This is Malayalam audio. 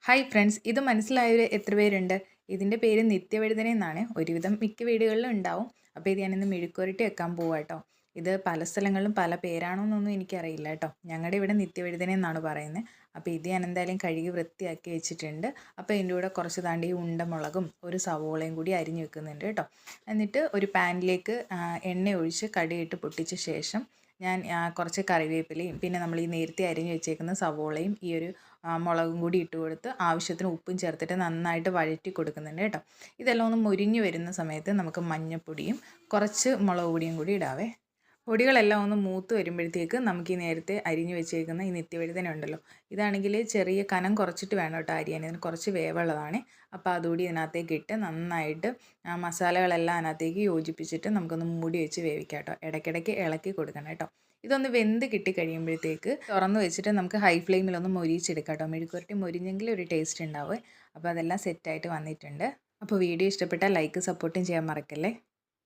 ഹായ് ഫ്രണ്ട്സ്, ഇത് മനസ്സിലായവർ എത്ര പേരുണ്ട്? ഇതിൻ്റെ പേര് നിത്യവഴുതന എന്നാണ്. ഒരുവിധം മിക്ക വീടുകളിലും ഉണ്ടാവും. അപ്പോൾ ഇത് ഞാനിന്ന് മെഴുക്കുവരട്ടി വെക്കാൻ പോവാം കേട്ടോ. ഇത് പല സ്ഥലങ്ങളിലും പല പേരാണോ എന്നൊന്നും എനിക്കറിയില്ല കേട്ടോ. ഞങ്ങളുടെ ഇവിടെ നിത്യവഴുതന എന്നാണ് പറയുന്നത്. അപ്പോൾ ഇത് ഞാൻ എന്തായാലും കഴുകി വൃത്തിയാക്കി വെച്ചിട്ടുണ്ട്. അപ്പോൾ ഇതിൻ്റെ കൂടെ കുറച്ച് താണ്ടി ഉണ്ടമുളകും ഒരു സവോളയും കൂടി അരിഞ്ഞ് വെക്കുന്നുണ്ട് കേട്ടോ. എന്നിട്ട് ഒരു പാനിലേക്ക് എണ്ണ ഒഴിച്ച് കടുകിട്ട് പൊട്ടിച്ച ശേഷം ഞാൻ കുറച്ച് കറിവേപ്പിലയും പിന്നെ നമ്മൾ ഈ നേരത്തെ അരിഞ്ഞ് വെച്ചേക്കുന്ന സവോളയും ഈ ഒരു മുളകും കൂടി ഇട്ട് കൊടുത്ത് ആവശ്യത്തിന് ഉപ്പും ചേർത്തിട്ട് നന്നായിട്ട് വഴറ്റി കൊടുക്കുന്നുണ്ട് കേട്ടോ. ഇതെല്ലാം ഒന്ന് മൊരിഞ്ഞ് വരുന്ന സമയത്ത് നമുക്ക് മഞ്ഞൾപ്പൊടിയും കുറച്ച് മുളക് പൊടിയും കൂടി ഇടാവേ. പൊടികളെല്ലാം ഒന്ന് മൂത്ത് വരുമ്പോഴത്തേക്ക് നമുക്ക് ഈ നേരത്തെ അരിഞ്ഞ് വെച്ചേക്കുന്ന ഈ നിത്യവഴുതന ഉണ്ടല്ലോ, ഇതാണെങ്കിൽ ചെറിയ കനം കുറച്ചിട്ട് വേണം കേട്ടോ അരിയാൻ. ഇതിന് കുറച്ച് വേവുള്ളതാണ്. അപ്പോൾ അതുകൂടി ഇതിനകത്തേക്ക് ഇട്ട് നന്നായിട്ട് മസാലകളെല്ലാം അതിനകത്തേക്ക് യോജിപ്പിച്ചിട്ട് നമുക്കൊന്ന് മൂടി വെച്ച് വേവിക്കാം കേട്ടോ. ഇടയ്ക്കിടയ്ക്ക് ഇളക്കി കൊടുക്കണം കേട്ടോ. ഇതൊന്ന് വെന്ത് കിട്ടി കഴിയുമ്പോഴത്തേക്ക് തുറന്ന് വെച്ചിട്ട് നമുക്ക് ഹൈ ഫ്ലെയിമിലൊന്ന് മൊരിച്ചെടുക്കാം കേട്ടോ. മെഴുക്കുവരട്ടി മൊരിഞ്ഞെങ്കിൽ ഒരു ടേസ്റ്റ് ഉണ്ടാവുമേ. അപ്പോൾ അതെല്ലാം സെറ്റായിട്ട് വന്നിട്ടുണ്ട്. അപ്പോൾ വീഡിയോ ഇഷ്ടപ്പെട്ടാൽ ലൈക്ക് സപ്പോർട്ടും ചെയ്യാൻ മറക്കല്ലേ.